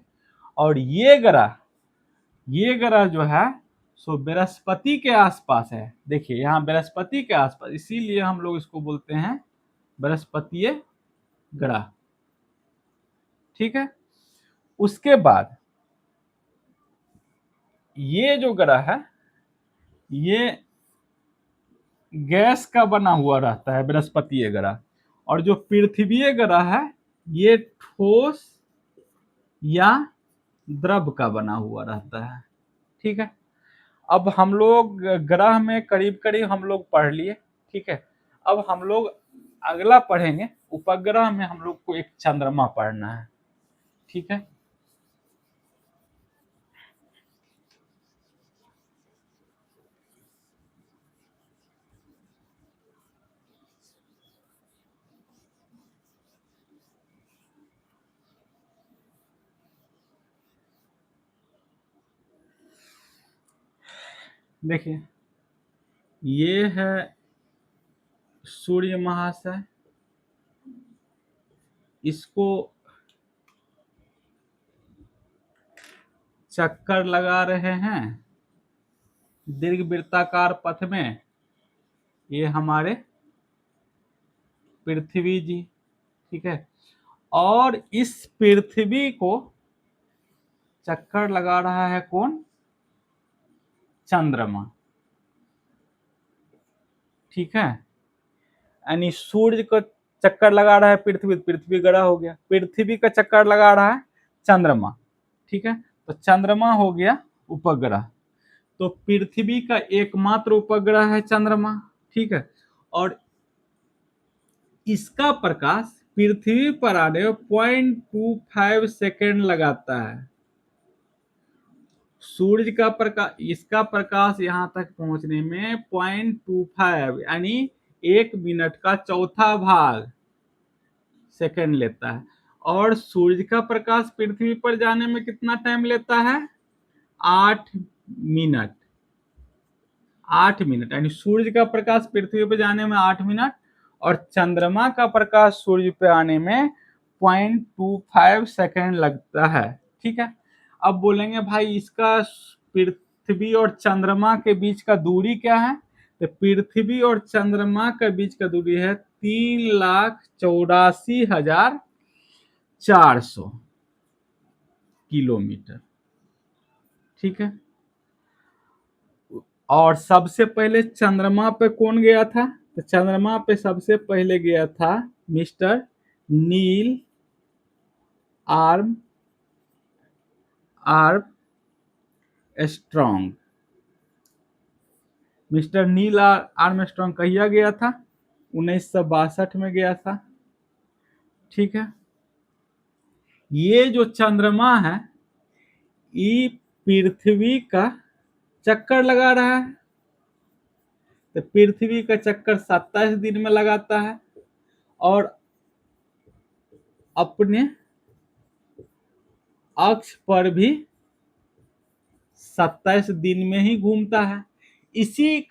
A: और ये ग्रह जो है सो बृहस्पति के आसपास है। देखिए यहाँ बृहस्पति के आसपास, इसीलिए हम लोग इसको बोलते हैं बृहस्पतीय ग्रह, ठीक है। उसके बाद ये जो ग्रह है ये गैस का बना हुआ रहता है बृहस्पतीय ग्रह, और जो पृथ्वी ग्रह है ये ठोस या द्रव का बना हुआ रहता है, ठीक है। अब हम लोग ग्रह में करीब करीब हम लोग पढ़ लिए, ठीक है। अब हम लोग अगला पढ़ेंगे उपग्रह में हम लोग को एक चंद्रमा पढ़ना है, ठीक है। देखिए ये है सूर्य महाशय, इसको चक्कर लगा रहे हैं दीर्घ वृत्ताकार पथ में ये हमारे पृथ्वी जी, ठीक है। और इस पृथ्वी को चक्कर लगा रहा है कौन? चंद्रमा, ठीक है। यानी सूर्य को चक्कर लगा रहा है पृथ्वी, पृथ्वी ग्रह हो गया, पृथ्वी का चक्कर लगा रहा है चंद्रमा, ठीक है। तो चंद्रमा हो गया उपग्रह। तो पृथ्वी का एकमात्र उपग्रह है चंद्रमा, ठीक है। और इसका प्रकाश पृथ्वी पर आने में 0.25 सेकेंड लगाता है। सूर्य का प्रकाश, इसका प्रकाश यहां तक पहुंचने में 0.25 यानी 1 मिनट का चौथा भाग सेकेंड लेता है। और सूर्य का प्रकाश पृथ्वी पर जाने में कितना टाइम लेता है? 8 मिनट। 8 मिनट यानी सूर्य का प्रकाश पृथ्वी पर जाने में 8 मिनट, और चंद्रमा का प्रकाश सूर्य पे आने में 0.25 सेकेंड लगता है, ठीक है। अब बोलेंगे भाई इसका पृथ्वी और चंद्रमा के बीच का दूरी क्या है? तो पृथ्वी और चंद्रमा के बीच का दूरी है 3,84,400 किलोमीटर। ठीक है, और सबसे पहले चंद्रमा पे कौन गया था? तो चंद्रमा पे सबसे पहले गया था mister Neil arm Armstrong. Mister Neil Armstrong कहिया गया था? 1962 में गया था। ठीक है, ये जो चंद्रमा है ये पृथ्वी का चक्कर लगा रहा है। तो पृथ्वी का चक्कर 27 दिन में लगाता है और अपने अक्ष पर भी 27 दिन में ही घूमता है। इसी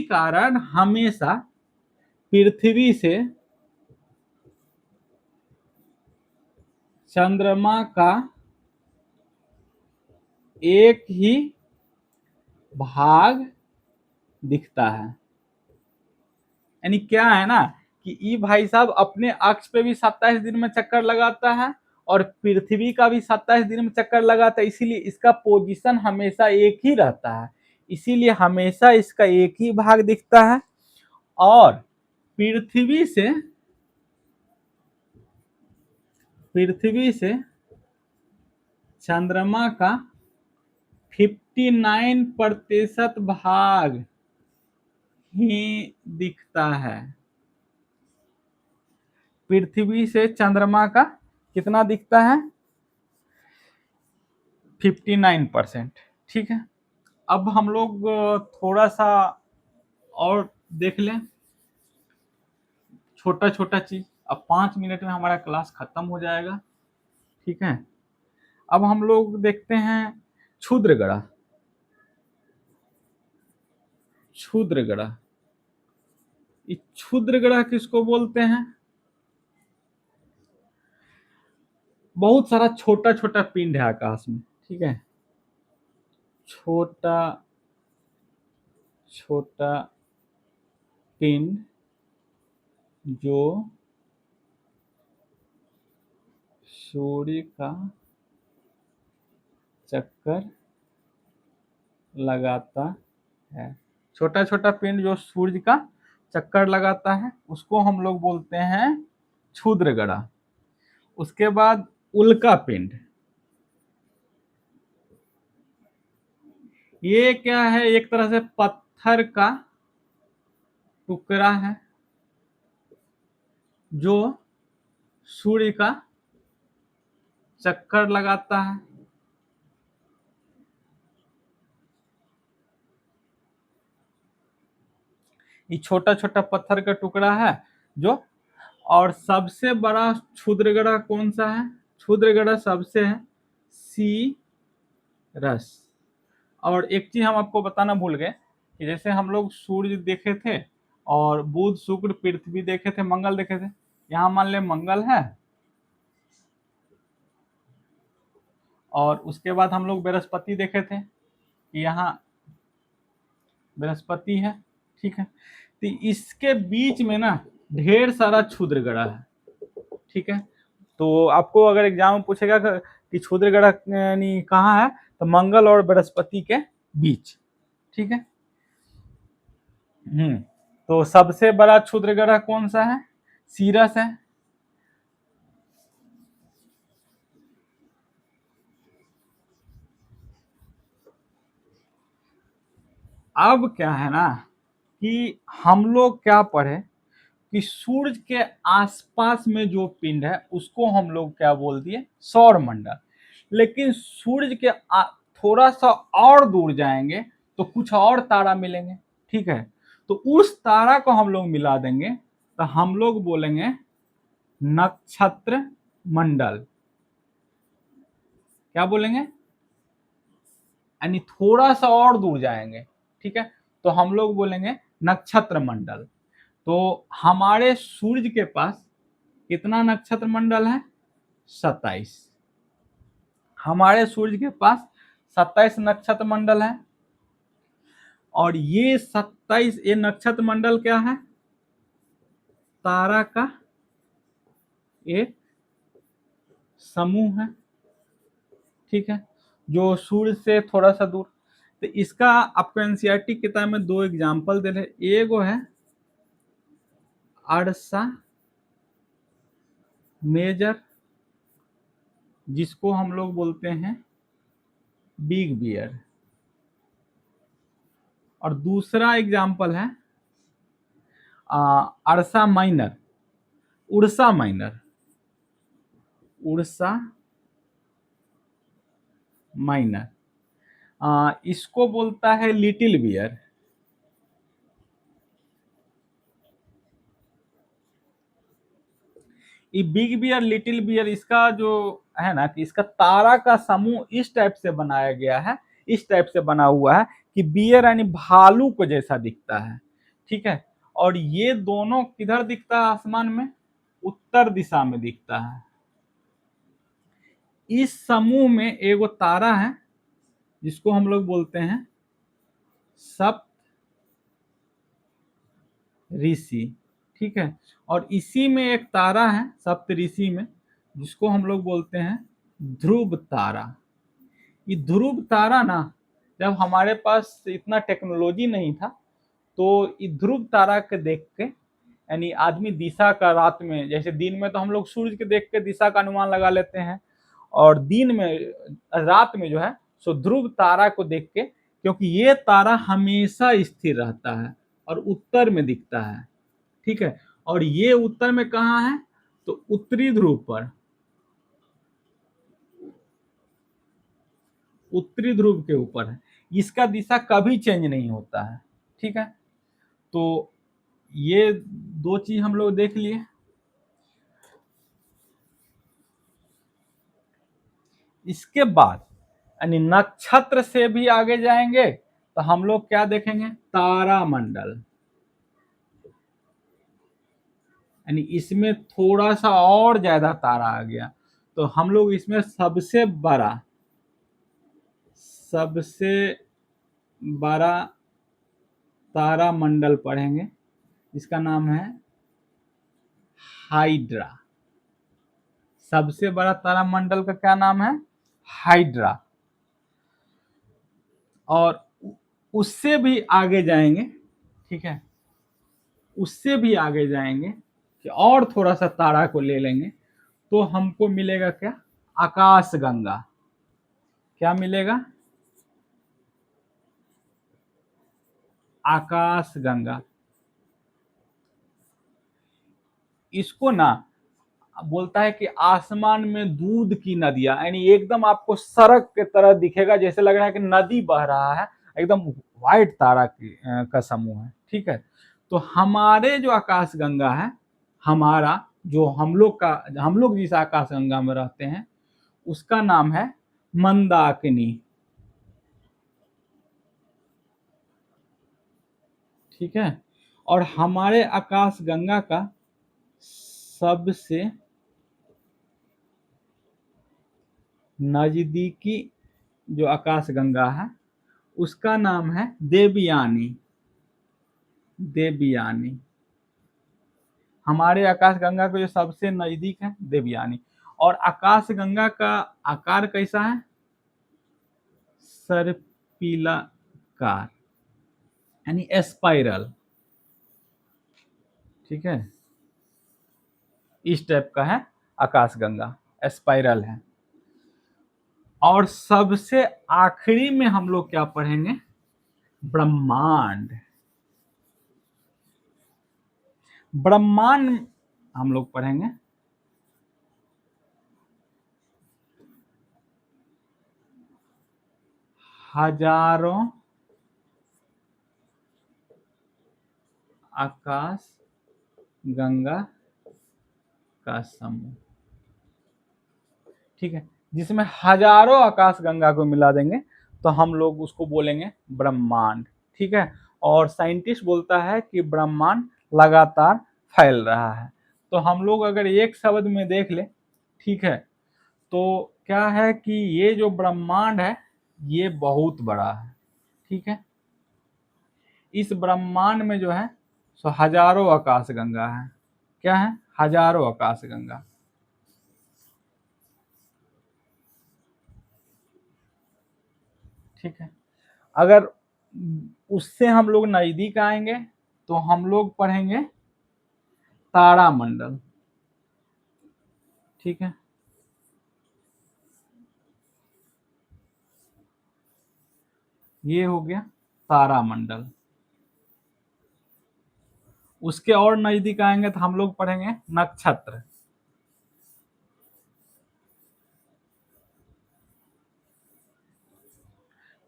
A: कारण हमेशा पृथ्वी से चंद्रमा का एक ही भाग दिखता है। यानी क्या है ना कि ये भाई साहब अपने अक्ष पे भी 27 दिन में चक्कर लगाता है और पृथ्वी का भी 27 दिन में चक्कर लगाता है, इसीलिए इसका पोजीशन हमेशा एक ही रहता है, इसीलिए हमेशा इसका एक ही भाग दिखता है। और पृथ्वी से चंद्रमा का 59% भाग ही दिखता है। पृथ्वी से चंद्रमा का कितना दिखता है? 59%। ठीक है, अब हम लोग थोड़ा सा और देख लें छोटा छोटा चीज। अब 5 मिनट में हमारा क्लास खत्म हो जाएगा। ठीक है, अब हम लोग देखते हैं क्षुद्र ग्रह। क्षुद्र ग्रह, ये क्षुद्र ग्रह किसको बोलते हैं? बहुत सारा छोटा छोटा पिंड है आकाश में। ठीक है, छोटा छोटा पिंड जो सूर्य का चक्कर लगाता है। छोटा छोटा पिंड जो सूर्य का चक्कर लगाता है उसको हम लोग बोलते हैं क्षुद्र ग्रह। उसके बाद उल्का पिंड, ये क्या है? एक तरह से पत्थर का टुकड़ा है जो सूर्य का चक्कर लगाता है। ये छोटा छोटा पत्थर का टुकड़ा है जो, और सबसे बड़ा क्षुद्र ग्रह कौन सा है? क्षुद्र ग्रह सबसे है सीरस। और एक चीज हम आपको बताना भूल गए कि जैसे हम लोग सूर्य देखे थे और बुध शुक्र पृथ्वी देखे थे, मंगल देखे थे, यहाँ मान ले मंगल है और उसके बाद हम लोग बृहस्पति देखे थे, यहाँ बृहस्पति है। ठीक है, तो इसके बीच में ना ढेर सारा क्षुद्र ग्रह है। ठीक है, तो आपको अगर एग्जाम में पूछेगा कि क्षुद्र ग्रह कहाँ है, तो मंगल और बृहस्पति के बीच। ठीक है, तो सबसे बड़ा क्षुद्र ग्रह कौन सा है? सीरस है। अब क्या है ना कि हम लोग क्या पढ़े कि सूर्य के आसपास में जो पिंड है उसको हम लोग क्या बोल दिए? सौर मंडल। लेकिन सूर्य के थोड़ा सा और दूर जाएंगे तो कुछ और तारा मिलेंगे। ठीक है, तो उस तारा को हम लोग मिला देंगे तो हम लोग बोलेंगे नक्षत्र मंडल। क्या बोलेंगे? यानी थोड़ा सा और दूर जाएंगे। ठीक है, तो हम लोग बोलेंगे नक्षत्र मंडल। तो हमारे सूर्य के पास कितना नक्षत्र मंडल है? 27। हमारे सूर्य के पास 27 नक्षत्र मंडल है। और ये 27, ये नक्षत्र मंडल क्या है? तारा का एक समूह है, ठीक है, जो सूर्य से थोड़ा सा दूर। तो इसका आपको एनसीईआरटी किताब में 2 एग्जाम्पल दे रहे, एगो है अर्सा मेजर, जिसको हम लोग बोलते हैं बिग बियर, और दूसरा एग्जाम्पल है Ursa Minor, Ursa Minor, Ursa Minor, इसको बोलता है लिटिल बियर। ये बिग बियर, लिटिल बियर, इसका जो है ना कि इसका तारा का समूह इस टाइप से बनाया गया है, इस टाइप से बना हुआ है कि बियर यानी भालू को जैसा दिखता है, ठीक है। और ये दोनों किधर दिखता है आसमान में? उत्तर दिशा में दिखता है। इस समूह में एगो तारा है जिसको हम लोग बोलते हैं सप्त ऋषि, ठीक है। और इसी में एक तारा है सप्त ऋषि में जिसको हम लोग बोलते हैं ध्रुव तारा। ये ध्रुव तारा ना, जब हमारे पास इतना टेक्नोलॉजी नहीं था तो ये ध्रुव तारा के देख के यानी आदमी दिशा का रात में, जैसे दिन में तो हम लोग सूर्य के देख के दिशा का अनुमान लगा लेते हैं, और दिन में रात में जो है सो ध्रुव तारा को देख के, क्योंकि ये तारा हमेशा स्थिर रहता है और उत्तर में दिखता है, ठीक है। और ये उत्तर में कहाँ है? तो उत्तरी ध्रुव पर, उत्तरी ध्रुव के ऊपर है। इसका दिशा कभी चेंज नहीं होता है, ठीक है। तो ये 2 चीज हम लोग देख लिए। इसके बाद यानी नक्षत्र से भी आगे जाएंगे तो हम लोग क्या देखेंगे? तारामंडल। यानी इसमें थोड़ा सा और ज्यादा तारा आ गया, तो हम लोग इसमें सबसे बड़ा तारामंडल पढ़ेंगे, इसका नाम है हाइड्रा। सबसे बड़ा तारामंडल का क्या नाम है? हाइड्रा। और उससे भी आगे जाएंगे, ठीक है, उससे भी आगे जाएंगे कि और थोड़ा सा तारा को ले लेंगे तो हमको मिलेगा क्या? आकाश गंगा। क्या मिलेगा? आकाश गंगा। इसको ना बोलता है कि आसमान में दूध की नदियां, यानी एकदम आपको सड़क के तरह दिखेगा, जैसे लग रहा है कि नदी बह रहा है, एकदम व्हाइट तारा का समूह है, ठीक है। तो हमारे जो आकाश गंगा है, हमारा जो हम लोग जिस आकाश गंगा में रहते हैं उसका नाम है मंदाकिनी, ठीक है। और हमारे आकाश गंगा का सबसे नजदीकी जो आकाश गंगा है उसका नाम है देवयानी। देवयानी हमारे आकाश गंगा को जो सबसे नजदीक है देवयानी। और आकाश गंगा का आकार कैसा है? सर्पिलाकार, यानी स्पाइरल, ठीक है। इस टाइप का है आकाश गंगा, स्पाइरल है। और सबसे आखिरी में हम लोग क्या पढ़ेंगे? ब्रह्मांड। ब्रह्मांड हम लोग पढ़ेंगे हजारों आकाश गंगा का समूह, ठीक है। जिसमें हजारों आकाश गंगा को मिला देंगे तो हम लोग उसको बोलेंगे ब्रह्मांड, ठीक है। और साइंटिस्ट बोलता है कि ब्रह्मांड लगातार फैल रहा है। तो हम लोग अगर एक शब्द में देख ले, ठीक है, तो क्या है कि ये जो ब्रह्मांड है ये बहुत बड़ा है, ठीक है। इस ब्रह्मांड में जो है सो हजारों आकाश गंगा है। क्या है? हजारों आकाश गंगा। ठीक है। अगर उससे हम लोग नजदीक आएंगे तो हम लोग पढ़ेंगे तारामंडल। ठीक है। ये हो गया तारामंडल। उसके और नजदीक आएंगे तो हम लोग पढ़ेंगे नक्षत्र।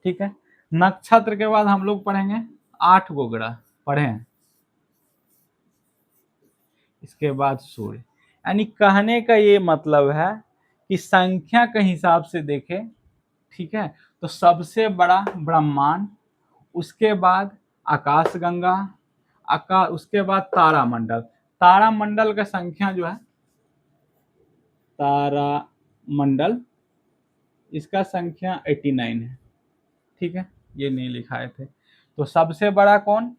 A: ठीक है। नक्षत्र के बाद हम लोग पढ़ेंगे 8 गो ग्रह। पढ़े हैं। इसके बाद सूर्य। यानी कहने का ये मतलब है कि संख्या के हिसाब से देखें, ठीक है, तो सबसे बड़ा ब्रह्मांड, उसके बाद आकाशगंगा, उसके बाद तारामंडल। तारामंडल का संख्या जो है, तारामंडल इसका संख्या 89 है। ठीक है, ये नहीं लिखाए थे। तो सबसे बड़ा कौन?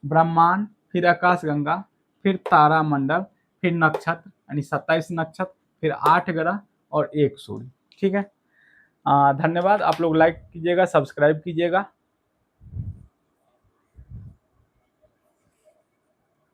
A: ब्रह्मांड, फिर आकाशगंगा, फिर तारामंडल, फिर नक्षत्र यानी 27 नक्षत्र, फिर 8 ग्रह और 1 सूर्य। ठीक है। धन्यवाद। आप लोग लाइक कीजिएगा, सब्सक्राइब कीजिएगा।